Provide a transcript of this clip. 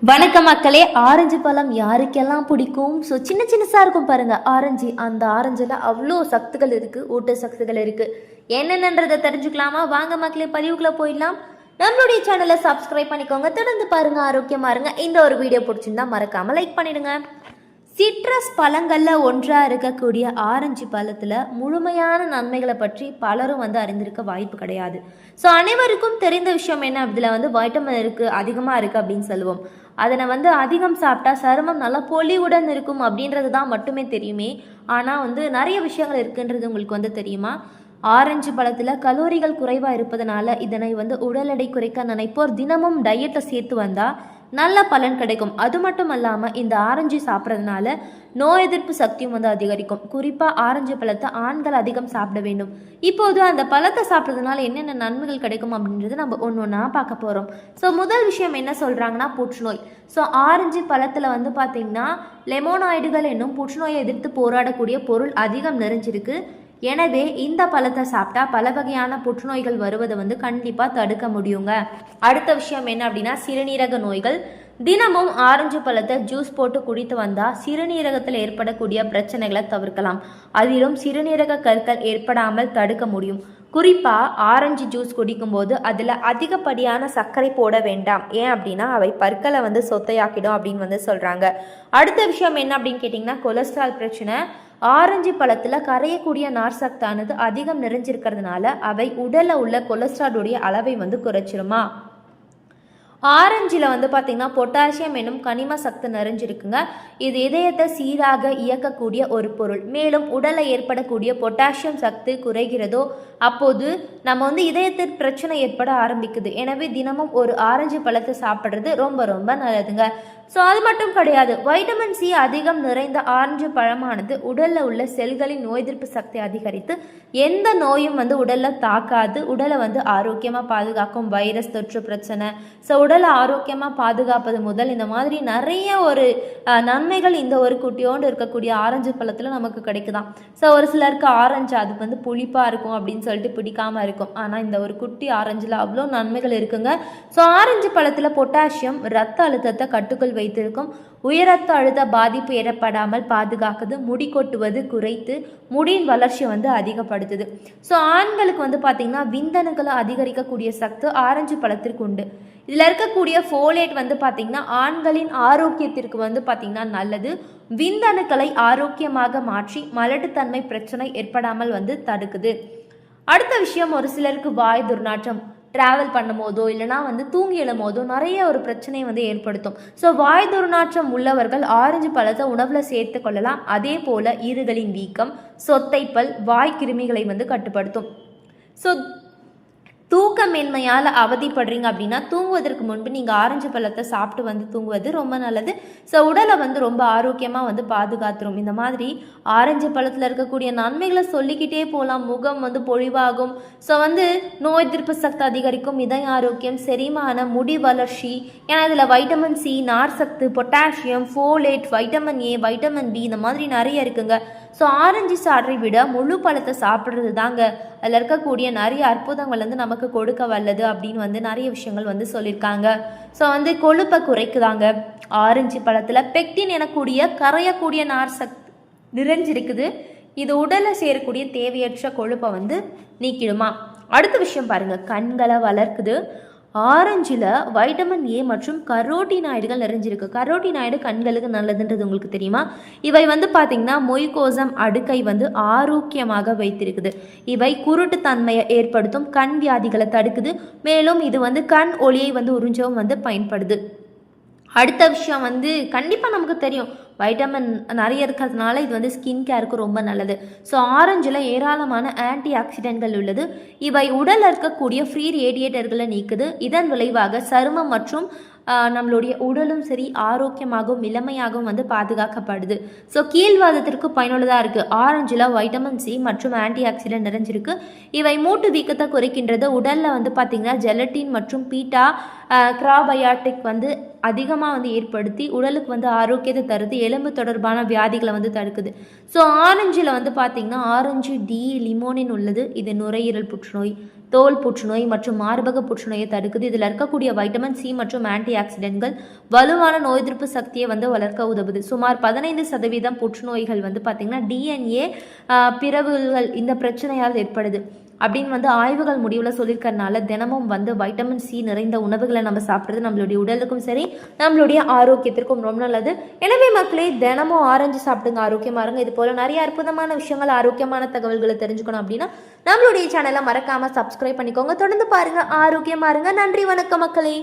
வணக்கம் மக்களே. ஆரஞ்சு பழம் யாருக்கெல்லாம் பிடிக்கும்? ஸோ சின்ன சின்னசாக இருக்கும் பாருங்க ஆரஞ்சு. அந்த ஆரஞ்சில் அவ்வளோ சத்துக்கள் இருக்குது, ஊட்ட சத்துக்கள் இருக்குது. என்னென்னன்றதை தெரிஞ்சுக்கலாமா? வாங்க மக்களே, பதிவுக்குள்ளே போயிடலாம். நம்மளுடைய சேனலை சப்ஸ்கிரைப் பண்ணிக்கோங்க, தொடர்ந்து பாருங்க, ஆரோக்கியமாக இருங்க. இந்த ஒரு வீடியோ பிடிச்சிருந்தா மறக்காமல் லைக் பண்ணிடுங்க. சிட்ரஸ் பழங்களில் ஒன்றாக இருக்கக்கூடிய ஆரஞ்சு பழத்தில் முழுமையான நன்மைகளை பற்றி பலரும் அறிந்திருக்க வாய்ப்பு கிடையாது. ஸோ அனைவருக்கும் தெரிந்த விஷயம் என்ன, இதில் வைட்டமின் இருக்குது, அதிகமாக இருக்குது அப்படின்னு சொல்லுவோம். அதனை அதிகம் சாப்பிட்டா சருமம் நல்லா பொலிவுடன் இருக்கும் அப்படின்றது தான் மட்டுமே தெரியுமே. ஆனால் நிறைய விஷயங்கள் இருக்குன்றது உங்களுக்கு தெரியுமா? ஆரஞ்சு பழத்தில் கலோரிகள் குறைவாக இருப்பதனால இதனை உடல் எடை குறைக்க நினைப்போர் தினமும் டயட்டில் சேர்த்து வந்தால் நல்ல பலன் கிடைக்கும். அது மட்டும் இல்லாமல் இந்த ஆரஞ்சு சாப்பிட்றதுனால நோய் எதிர்ப்பு சக்தியும் அதிகரிக்கும். குறிப்பாக ஆரஞ்சு பழத்தை ஆண்கள் அதிகம் சாப்பிட வேண்டும். இப்போது அந்த பழத்தை சாப்பிட்றதுனால என்னென்ன நன்மைகள் கிடைக்கும் அப்படின்றது நம்ம ஒன்று ஒன்றா பார்க்க போகிறோம். ஸோ முதல் விஷயம் என்ன சொல்கிறாங்கன்னா, புற்றுநோய். ஸோ ஆரஞ்சு பழத்தில் பார்த்தீங்கன்னா லெமோனாய்டுகள் என்னும் புற்றுநோயை எதிர்த்து போராடக்கூடிய பொருள் அதிகம் நிறைஞ்சிருக்கு. எனவே இந்த பழத்தை சாப்பிட்டா பல வகையான புற்றுநோய்கள் வருவதை கண்டிப்பாக தடுக்க முடியுங்க. அடுத்த விஷயம் என்ன அப்படின்னா, சிறுநீரக நோய்கள். தினமும் ஆரஞ்சு பழத்தை ஜூஸ் போட்டு குடித்து வந்தால் சிறுநீரகத்தில் ஏற்படக்கூடிய பிரச்சனைகளை தவிர்க்கலாம். அதிலும் சிறுநீரக கற்கள் ஏற்படாமல் தடுக்க முடியும். குறிப்பாக ஆரஞ்சு ஜூஸ் குடிக்கும்போது அதில் அதிகப்படியான சர்க்கரை போட வேண்டாம். ஏன் அப்படின்னா அவை பற்களை சொத்தையாக்கிடும் அப்படின்னு சொல்கிறாங்க. அடுத்த விஷயம் என்ன அப்படின்னு கேட்டிங்கன்னா, கொலஸ்ட்ரால் பிரச்சனை. ஆரஞ்சு பழத்தில் கரையக்கூடிய நார் சத்தானது அதிகம் நிறைஞ்சிருக்கிறதுனால அவை உடலில் உள்ள கொலஸ்ட்ராலுடைய அளவை குறைச்சிருமா. ஆரஞ்சில் பார்த்தீங்கன்னா பொட்டாசியம் என்னும் கனிம சக்தி நிறைஞ்சிருக்குங்க. இது இதயத்தை சீராக இயக்கக்கூடிய ஒரு பொருள். மேலும் உடலில் ஏற்படக்கூடிய பொட்டாசியம் சக்தி குறைகிறதோ அப்போது நம்ம இதயத்தில் பிரச்சனை ஏற்பட ஆரம்பிக்குது. எனவே தினமும் ஒரு ஆரஞ்சு பழத்தை சாப்பிட்றது ரொம்ப ரொம்ப நல்லதுங்க. ஸோ அது மட்டும் கிடையாது, வைட்டமின் சி அதிகம் நிறைந்த ஆரஞ்சு பழமானது உடலில் உள்ள செல்களின் நோய் எதிர்ப்பு சக்தி அதிகரித்து எந்த நோயும் உடலில் தாக்காது, உடலை ஆரோக்கியமாக பாதுகாக்கும். வைரஸ் தொற்று பிரச்சனை, ஸோ உடலை ஆரோக்கியமாக பாதுகாப்பது முதல் இந்த மாதிரி நிறைய ஒரு நன்மைகள் இந்த ஒரு குட்டியோண்டு இருக்கக்கூடிய ஆரஞ்சு பழத்தில் நமக்கு கிடைக்குதான். ஸோ ஒரு சிலருக்கு ஆரஞ்சு அது புளிப்பாக இருக்கும் அப்படின்னு சொல்லிட்டு பிடிக்காமல் இருக்கும். ஆனால் இந்த ஒரு குட்டி ஆரஞ்சில் அவ்வளோ நன்மைகள் இருக்குங்க. ஸோ ஆரஞ்சு பழத்தில் பொட்டாசியம் ரத்த அழுத்தத்தை கட்டுக்குள் வைத்திருக்கும். உயரத்த அழுத்த பாதிப்பு ஏற்படாமல் பாதுகாக்குது. முடி கொட்டுவது குறைத்து முடியின் வளர்ச்சி அதிகப்படுத்துது. ஸோ ஆண்களுக்கு பார்த்தீங்கன்னா விந்தணுக்களை அதிகரிக்கக்கூடிய சக்தி ஆரஞ்சு பழத்திற்கு உண்டு. இதில் இருக்கக்கூடிய ஃபோலேட் பார்த்தீங்கன்னா ஆண்களின் ஆரோக்கியத்திற்கு பார்த்தீங்கன்னா நல்லது. விந்தணுக்களை ஆரோக்கியமாக மாற்றி மலட்டுத்தன்மை பிரச்சனை ஏற்படாமல் தடுக்குது. அடுத்த விஷயம், ஒரு சிலருக்கு வாய் துர்நாற்றம் ட்ராவல் பண்ணும் போதோ இல்லைனா தூங்கி எழும் போதோ நிறைய ஒரு பிரச்சனையை ஏற்படுத்தும். ஸோ வாய் துர்நாற்றம் உள்ளவர்கள் ஆரஞ்சு பழத்தை உணவில் சேர்த்து கொள்ளலாம். அதே போல் ஈறுகளின் வீக்கம், சொத்தைப்பல், வாய் கிருமிகளை கட்டுப்படுத்தும். ஸோ தூக்கமின்மையால் அவதிப்படுறீங்க அப்படின்னா தூங்குவதற்கு முன்பு நீங்கள் ஆரஞ்சு பழத்தை சாப்பிட்டு தூங்குவது ரொம்ப நல்லது. ஸோ உடலை ரொம்ப ஆரோக்கியமாக பாதுகாத்துரும். இந்த மாதிரி ஆரஞ்சு பழத்தில் இருக்கக்கூடிய நன்மைகளை சொல்லிக்கிட்டே போகலாம். முகம் பொழிவாகும். ஸோ நோய் எதிர்ப்பு சக்தி அதிகரிக்கும், இதய ஆரோக்கியம், செரிமான, முடி வளர்ச்சி. ஏன்னா இதில் வைட்டமின் சி, நார் சத்து, potassium, folate, vitamin A, vitamin B இந்த மாதிரி நிறைய இருக்குங்க. ஸோ ஆரஞ்சு சாற்றை விட முழு பழத்தை சாப்பிட்றது தாங்க அதில் இருக்கக்கூடிய நிறைய அற்புதங்கள் நமக்கு கொடுக்க வல்லது அப்படின்னு நிறைய விஷயங்கள் சொல்லியிருக்காங்க. ஸோ கொழுப்பை குறைக்குதாங்க. ஆரஞ்சு பழத்தில் பெக்டின் எனக்கூடிய கரையக்கூடிய நார் சக்தி நிறைஞ்சிருக்குது. இது உடலில் சேரக்கூடிய தேவையற்ற கொழுப்பை நீக்கிடுமா. அடுத்த விஷயம் பாருங்க, கண்களை வளர்க்குது. ஆரஞ்சில் வைட்டமின் ஏ மற்றும் கரோட்டினாய்டுகள் நிறைஞ்சிருக்கு. கரோட்டினாய்டு கண்களுக்கு நல்லதுன்றது உங்களுக்கு தெரியுமா? இவை பார்த்தீங்கன்னா மொய்கோசம் அடுக்கை ஆரோக்கியமாக வைத்திருக்குது. இவை குருட்டுத்தன்மையை ஏற்படுத்தும், கண் வியாதிகளை தடுக்குது. மேலும் இது கண் ஒளியை உறிஞ்சவும் பயன்படுது. அடுத்த விஷயம் கண்டிப்பாக நமக்கு தெரியும், வைட்டமின் நிறைய இருக்கிறதுனால இது ஸ்கின் கேருக்கு ரொம்ப நல்லது. ஸோ ஆரஞ்சில் ஏராளமான ஆன்டி ஆக்சிடென்ட்கள் உள்ளது. இவை உடலில் இருக்கக்கூடிய ஃப்ரீ ரேடியேட்டர்களை நீக்குது. இதன் விளைவாக சருமம் மற்றும் நம்மளுடைய உடலும் சரி ஆரோக்கியமாகவும் இளமையாகவும் பாதுகாக்கப்படுது. ஸோ கீழ்வாதத்திற்கு பயனுள்ளதாக இருக்குது. ஆரஞ்சில் வைட்டமின் சி மற்றும் ஆன்டி ஆக்சிடென்ட் நிறைஞ்சிருக்கு. இவை மூட்டு வீக்கத்தை குறைக்கின்றது. உடலில் பார்த்திங்கன்னா ஜெலட்டின் மற்றும் பீட்டா கிராபயாட்டிக் அதிகமாக ஏற்படுத்தி உடலுக்கு ஆரோக்கியத்தை தருது. எலும்பு தொடர்பான வியாதிகளை வந்து தடுக்குது. ஸோ ஆரஞ்சில் வந்து பார்த்திங்கன்னா ஆரஞ்சு டி லிமோனின் உள்ளது. இது நுரையீரல் புற்றுநோய், தோல் புற்றுநோய் மற்றும் மார்பக புற்றுநோயை தடுக்குது. இதில் இருக்கக்கூடிய வைட்டமின் சி மற்றும் ஆன்டி ஆக்சிடென்ட்கள் வலுவான நோய் எதிர்ப்பு சக்தியை வந்து வளர்க்க உதவுது. சுமார் 15% புற்றுநோய்கள் வந்து பார்த்திங்கன்னா டிஎன்ஏ பிறவுகள் இந்த பிரச்சனையால் ஏற்படுது அப்படின்னு வந்து ஆய்வுகள் முடிவில் சொல்லியிருக்கறனால தினமும் வந்து வைட்டமின் சி நிறைந்த உணவுகளை நம்ம சாப்பிட்றது நம்மளுடைய உடலுக்கும் சரி நம்மளுடைய ஆரோக்கியத்திற்கும் ரொம்ப நல்லது. எனவே மக்களே தினமும் ஆரஞ்சு சாப்பிடுங்க, ஆரோக்கியமாக இருங்க. இது போல் நிறைய அற்புதமான விஷயங்கள் ஆரோக்கியமான தகவல்களை தெரிஞ்சுக்கணும் அப்படின்னா நம்மளுடைய சேனலை மறக்காமல் சப்ஸ்கிரைப் பண்ணிக்கோங்க. தொடர்ந்து பாருங்கள், ஆரோக்கியமாக இருங்க. நன்றி, வணக்கம் மக்களே.